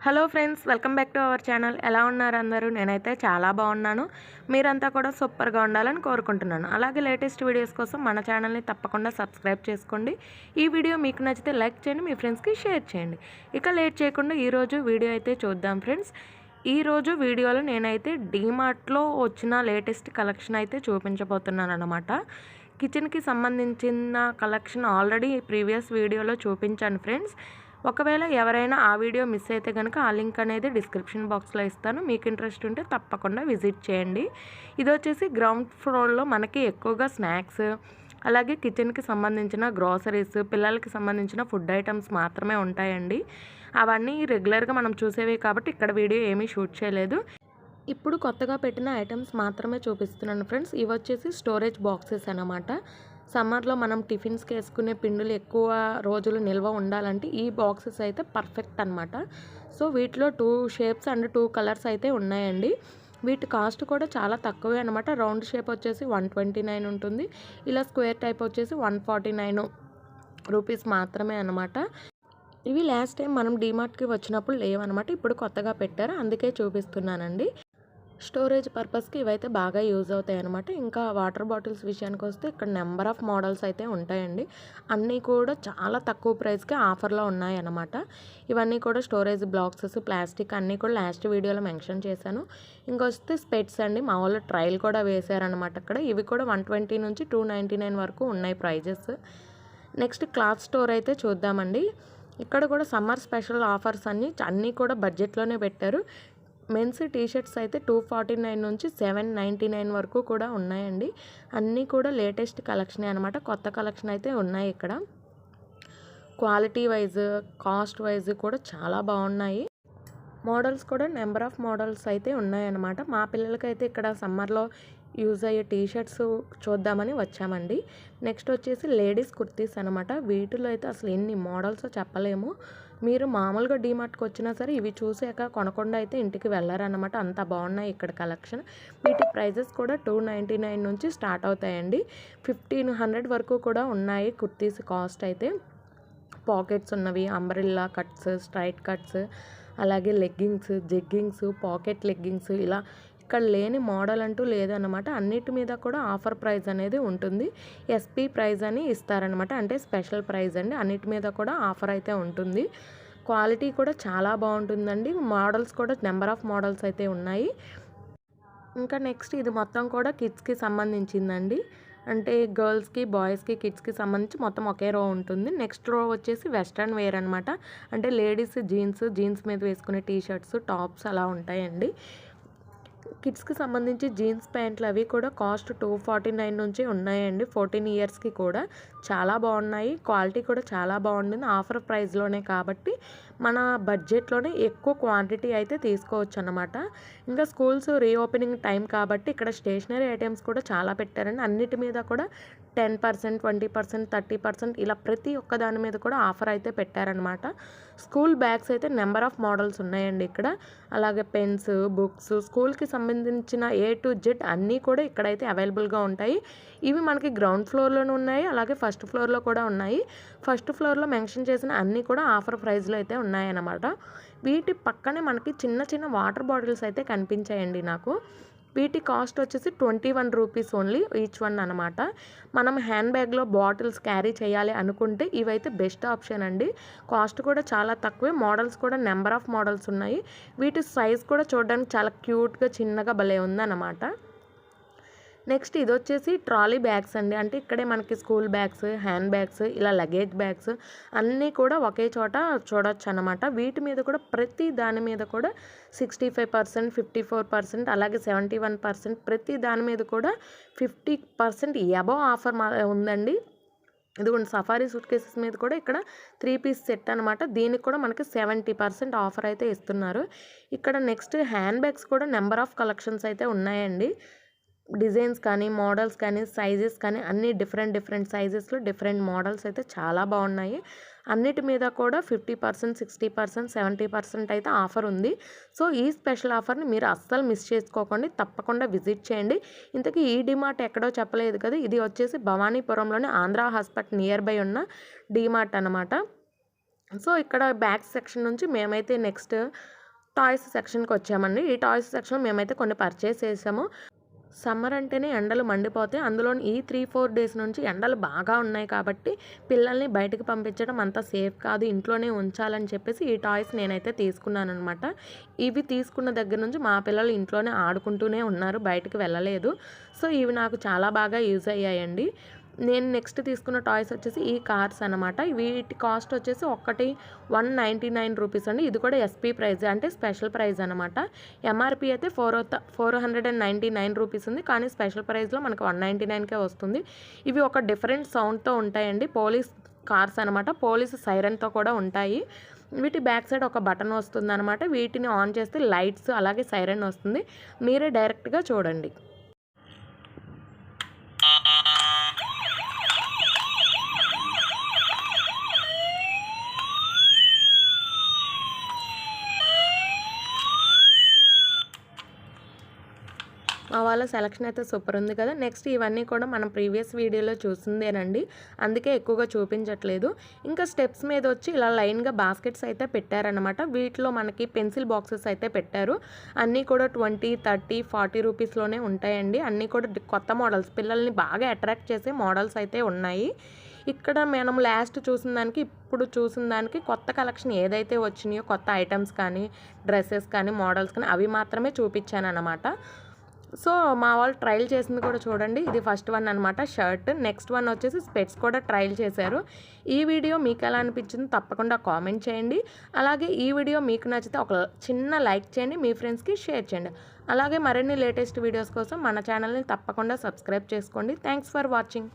Hello friends, welcome back to our channel. ఎలా ఉన్నారు అందరూ? నేనైతే చాలా బాగున్నాను. మీరంతా కూడా సూపర్గా ఉండాలని కోరుకుంటున్నాను. అలాగే లేటెస్ట్ వీడియోస్ కోసం మన ఛానల్ని తప్పకుండా సబ్స్క్రైబ్ చేసుకోండి. ఈ వీడియో మీకు నచ్చితే లైక్ చేయండి, మీ ఫ్రెండ్స్కి షేర్ చేయండి. ఇక లేట్ చేయకుండా ఈరోజు వీడియో అయితే చూద్దాం ఫ్రెండ్స్. ఈరోజు వీడియోలో నేనైతే డీమార్ట్లో వచ్చిన లేటెస్ట్ కలెక్షన్ అయితే చూపించబోతున్నాను అనమాట. కిచెన్కి సంబంధించిన కలెక్షన్ ఆల్రెడీ ప్రీవియస్ వీడియోలో చూపించాను ఫ్రెండ్స్. ఒకవేళ ఎవరైనా ఆ వీడియో మిస్ అయితే కనుక ఆ లింక్ అనేది డిస్క్రిప్షన్ బాక్స్లో ఇస్తాను. మీకు ఇంట్రెస్ట్ ఉంటే తప్పకుండా విజిట్ చేయండి. ఇది వచ్చేసి గ్రౌండ్ ఫ్లోర్లో మనకి ఎక్కువగా స్నాక్స్, అలాగే కిచెన్కి సంబంధించిన గ్రోసరీస్, పిల్లలకి సంబంధించిన ఫుడ్ ఐటమ్స్ మాత్రమే ఉంటాయండి. అవన్నీ రెగ్యులర్గా మనం చూసేవి కాబట్టి ఇక్కడ వీడియో ఏమీ షూట్ చేయలేదు. ఇప్పుడు కొత్తగా పెట్టిన ఐటమ్స్ మాత్రమే చూపిస్తున్నాను ఫ్రెండ్స్. ఇవి వచ్చేసి స్టోరేజ్ బాక్సెస్ అన్నమాట. సమ్మర్లో మనం టిఫిన్స్కి వేసుకునే పిండిలు ఎక్కువ రోజులు నిల్వ ఉండాలంటే ఈ బాక్సెస్ అయితే పర్ఫెక్ట్ అనమాట. సో వీటిలో 2 షేప్స్ అండ్ 2 కలర్స్ అయితే ఉన్నాయండి. వీటి కాస్ట్ కూడా చాలా తక్కువే అనమాట. రౌండ్ షేప్ వచ్చేసి 129 ఉంటుంది. ఇలా స్క్వేర్ టైప్ వచ్చేసి 149 రూపీస్ మాత్రమే అనమాట. ఇవి లాస్ట్ టైం మనం డీమార్ట్కి వచ్చినప్పుడు లేవన్నమాట. ఇప్పుడు కొత్తగా పెట్టారు, అందుకే చూపిస్తున్నానండి. స్టోరేజ్ పర్పస్కి ఇవైతే బాగా యూజ్ అవుతాయి అనమాట. ఇంకా వాటర్ బాటిల్స్ విషయానికి వస్తే ఇక్కడ నెంబర్ ఆఫ్ మోడల్స్ అయితే ఉంటాయండి. అన్నీ కూడా చాలా తక్కువ ప్రైస్కి ఆఫర్లో ఉన్నాయి అన్నమాట. ఇవన్నీ కూడా స్టోరేజ్ బాక్సెస్, ప్లాస్టిక్ అన్నీ కూడా లాస్ట్ వీడియోలో మెన్షన్ చేశాను. ఇంకొస్తే స్పెట్స్ అండి, మా వాళ్ళు ట్రయల్ కూడా వేశారనమాట అక్కడ. ఇవి కూడా 120 నుంచి 299 వరకు ఉన్నాయి ప్రైజెస్. నెక్స్ట్ క్లాత్ స్టోర్ అయితే చూద్దామండి. ఇక్కడ కూడా సమ్మర్ స్పెషల్ ఆఫర్స్ అన్నీ కూడా బడ్జెట్లోనే పెట్టారు. మెన్స్ టీషర్ట్స్ అయితే 249 నుంచి 799 వరకు కూడా ఉన్నాయండి. అన్నీ కూడా లేటెస్ట్ కలెక్షనే అనమాట. కొత్త కలెక్షన్ అయితే ఉన్నాయి ఇక్కడ. క్వాలిటీ వైజ్, కాస్ట్ వైజ్ కూడా చాలా బాగున్నాయి. మోడల్స్ కూడా నెంబర్ ఆఫ్ మోడల్స్ అయితే ఉన్నాయన్నమాట. మా పిల్లలకైతే ఇక్కడ సమ్మర్లో యూజ్ అయ్యే టీషర్ట్స్ చూద్దామని వచ్చామండి. నెక్స్ట్ వచ్చేసి లేడీస్ కుర్తీస్ అనమాట. వీటిలో అయితే అసలు ఎన్ని మోడల్స్ చెప్పలేము. మీరు మామూలుగా డీమార్ట్కి వచ్చినా సరే ఇవి చూసాక కొనకుండా అయితే ఇంటికి వెళ్ళారనమాట. అంత బాగున్నాయి ఇక్కడ కలెక్షన్. వీటి ప్రైజెస్ కూడా 299 నుంచి స్టార్ట్ అవుతాయండి. 1500 వరకు కూడా ఉన్నాయి కుర్తీస్ కాస్ట్ అయితే. పాకెట్స్ ఉన్నవి, అంబ్రెల్లా కట్స్, స్ట్రైట్ కట్స్, అలాగే లెగ్గింగ్స్, జెగ్గింగ్స్, పాకెట్ లెగ్గింగ్స్, ఇలా ఇక్కడ లేని మోడల్ అంటూ లేదన్నమాట. అన్నిటి మీద కూడా ఆఫర్ ప్రైస్ అనేది ఉంటుంది. ఎస్పీ ప్రైస్ అని ఇస్తారనమాట, అంటే స్పెషల్ ప్రైస్ అండి. అన్నిటి మీద కూడా ఆఫర్ అయితే ఉంటుంది. క్వాలిటీ కూడా చాలా బాగుంటుందండి. మోడల్స్ కూడా నెంబర్ ఆఫ్ మోడల్స్ అయితే ఉన్నాయి. ఇంకా నెక్స్ట్ ఇది మొత్తం కూడా కిడ్స్కి సంబంధించిందండి. అంటే గర్ల్స్కి, బాయ్స్కి, కిడ్స్కి సంబంధించి మొత్తం ఒకే రో ఉంటుంది. నెక్స్ట్ రో వచ్చేసి వెస్ట్రన్ వేర్ అనమాట. అంటే లేడీస్ జీన్స్ మీద వేసుకునే టీషర్ట్స్, టాప్స్ అలా ఉంటాయండి. కిడ్స్కి సంబంధించి జీన్స్ ప్యాంట్లు అవి కూడా కాస్ట్ 249 నుంచి ఉన్నాయండి. 14 ఇయర్స్కి కూడా చాలా బాగున్నాయి. క్వాలిటీ కూడా చాలా బాగుంటుంది. ఆఫర్ ప్రైస్లోనే కాబట్టి మన బడ్జెట్లోనే ఎక్కువ క్వాంటిటీ అయితే తీసుకోవచ్చు అన్నమాట. ఇంకా స్కూల్స్ రీఓపెనింగ్ టైం కాబట్టి ఇక్కడ స్టేషనరీ ఐటమ్స్ కూడా చాలా పెట్టారండి. అన్నిటి మీద కూడా 10%, 20%, 30% ఇలా ప్రతి ఒక్క దాని మీద కూడా ఆఫర్ అయితే పెట్టారనమాట. స్కూల్ బ్యాగ్స్ అయితే నెంబర్ ఆఫ్ మోడల్స్ ఉన్నాయండి ఇక్కడ. అలాగే పెన్స్, బుక్స్, స్కూల్కి సంబంధించిన A to Z అన్నీ కూడా ఇక్కడైతే అవైలబుల్గా ఉంటాయి. ఇవి మనకి గ్రౌండ్ ఫ్లోర్లోనే ఉన్నాయి, అలాగే ఫస్ట్ ఫ్లోర్లో కూడా ఉన్నాయి. ఫస్ట్ ఫ్లోర్లో మెన్షన్ చేసిన అన్నీ కూడా ఆఫర్ ప్రైస్లో అయితే ఉన్నాయన్నమాట. వీటి పక్కనే మనకి చిన్న చిన్న వాటర్ బాటిల్స్ అయితే కనిపించాయండి నాకు. వీటి కాస్ట్ వచ్చేసి 21 రూపీస్ ఓన్లీ ఈచ్ వన్ అనమాట. మనం హ్యాండ్ బ్యాగ్లో బాటిల్స్ క్యారీ చేయాలి అనుకుంటే ఇవైతే బెస్ట్ ఆప్షన్ అండి. కాస్ట్ కూడా చాలా తక్కువే. మోడల్స్ కూడా నెంబర్ ఆఫ్ మోడల్స్ ఉన్నాయి. వీటి సైజ్ కూడా చూడడానికి చాలా క్యూట్గా చిన్నగా భలే ఉందన్నమాట. నెక్స్ట్ ఇది వచ్చేసి ట్రాలీ బ్యాగ్స్ అండి. అంటే ఇక్కడే మనకి స్కూల్ బ్యాగ్స్, హ్యాండ్ బ్యాగ్స్, ఇలా లగేజ్ బ్యాగ్స్ అన్నీ కూడా ఒకే చోట చూడొచ్చు అనమాట. వీటి మీద కూడా ప్రతి దాని మీద కూడా 65%, 54%, అలాగే 71%, ప్రతి దాని మీద కూడా 50% అబవ్ ఆఫర్ ఉందండి. ఇదిగోండి, సఫారీ సూట్ కేసెస్ మీద కూడా ఇక్కడ 3 పీస్ సెట్ అనమాట. దీనికి కూడా మనకి 70% ఆఫర్ అయితే ఇస్తున్నారు. ఇక్కడ నెక్స్ట్ హ్యాండ్ బ్యాగ్స్ కూడా నెంబర్ ఆఫ్ కలెక్షన్స్ అయితే ఉన్నాయండి. డిజైన్స్ కానీ, మోడల్స్ కానీ, సైజెస్ కానీ అన్నీ డిఫరెంట్ సైజెస్లో డిఫరెంట్ మోడల్స్ అయితే చాలా బాగున్నాయి. అన్నిటి మీద కూడా 50%, 60%, 70% అయితే ఆఫర్ ఉంది. సో ఈ స్పెషల్ ఆఫర్ని మీరు అస్సలు మిస్ చేసుకోకండి, తప్పకుండా విజిట్ చేయండి. ఇంతకీ ఈ డీమార్ట్ ఎక్కడో చెప్పలేదు కదా, ఇది వచ్చేసి భవానీపురంలోని ఆంధ్ర హాస్పిటల్ నియర్ బై ఉన్న డీమార్ట్ అనమాట. సో ఇక్కడ బ్యాగ్స్ సెక్షన్ నుంచి మేమైతే నెక్స్ట్ టాయ్స్ సెక్షన్కి వచ్చామండి. ఈ టాయ్స్ సెక్షన్లో మేమైతే కొన్ని పర్చేస్ చేసాము. సమ్మర్ అంటేనే ఎండలు మండిపోతాయి. అందులోని ఈ 3-4 డేస్ నుంచి ఎండలు బాగా ఉన్నాయి కాబట్టి పిల్లల్ని బయటకు పంపించడం అంత సేఫ్ కాదు, ఇంట్లోనే ఉంచాలని చెప్పేసి ఈ టాయ్స్ నేనైతే తీసుకున్నానమాట. ఇవి తీసుకున్న దగ్గర నుంచి మా పిల్లలు ఇంట్లోనే ఆడుకుంటూనే ఉన్నారు, బయటకు వెళ్ళలేదు. సో ఇవి నాకు చాలా బాగా యూజ్ అయ్యాయండి. నేను నెక్స్ట్ తీసుకున్న టాయ్స్ వచ్చేసి ఈ కార్స్ అనమాట. వీటి కాస్ట్ వచ్చేసి ఒక్కటి 199 రూపీస్ అండి. ఇది కూడా ఎస్పీ ప్రైజ్, అంటే స్పెషల్ ప్రైజ్ అనమాట. ఎంఆర్పి అయితే 499 రూపీస్ ఉంది, కానీ స్పెషల్ ప్రైజ్లో మనకు 199కే వస్తుంది. ఇవి ఒక డిఫరెంట్ సౌండ్తో ఉంటాయండి. పోలీస్ కార్స్ అనమాట, పోలీస్ సైరన్తో కూడా ఉంటాయి. వీటి బ్యాక్ సైడ్ ఒక బటన్ వస్తుంది అనమాట. వీటిని ఆన్ చేస్తే లైట్స్ అలాగే సైరన్ వస్తుంది. మీరే డైరెక్ట్గా చూడండి. మా వాళ్ళ సెలక్షన్ అయితే సూపర్ ఉంది కదా. నెక్స్ట్ ఇవన్నీ కూడా మనం ప్రీవియస్ వీడియోలో చూసిందేనండి, అందుకే ఎక్కువగా చూపించట్లేదు. ఇంకా స్టెప్స్ మీద వచ్చి ఇలా లైన్గా బాస్కెట్స్ అయితే పెట్టారనమాట. వీటిలో మనకి పెన్సిల్ బాక్సెస్ అయితే పెట్టారు. అన్నీ కూడా 20, 30, 40 రూపీస్లోనే ఉంటాయండి. అన్నీ కూడా కొత్త మోడల్స్, పిల్లల్ని బాగా అట్రాక్ట్ చేసే మోడల్స్ అయితే ఉన్నాయి. ఇక్కడ మనం లాస్ట్ చూసిన దానికి ఇప్పుడు చూసిన దానికి కొత్త కలెక్షన్ ఏదైతే వచ్చినాయో, కొత్త ఐటమ్స్ కానీ డ్రెస్సెస్ కానీ మోడల్స్ కానీ అవి మాత్రమే చూపించాను అనమాట. సో మా వాళ్ళు ట్రయల్ చేసింది కూడా చూడండి. ఇది ఫస్ట్ వన్ అనమాట, షర్ట్. నెక్స్ట్ వన్ వచ్చేసి స్పెట్స్ కూడా ట్రయల్ చేశారు. ఈ వీడియో మీకు ఎలా అనిపించింది తప్పకుండా కామెంట్ చేయండి. అలాగే ఈ వీడియో మీకు నచ్చితే ఒక చిన్న లైక్ చేయండి, మీ ఫ్రెండ్స్కి షేర్ చేయండి. అలాగే మరిన్ని లేటెస్ట్ వీడియోస్ కోసం మన ఛానల్ని తప్పకుండా సబ్స్క్రైబ్ చేసుకోండి. Thanks for watching.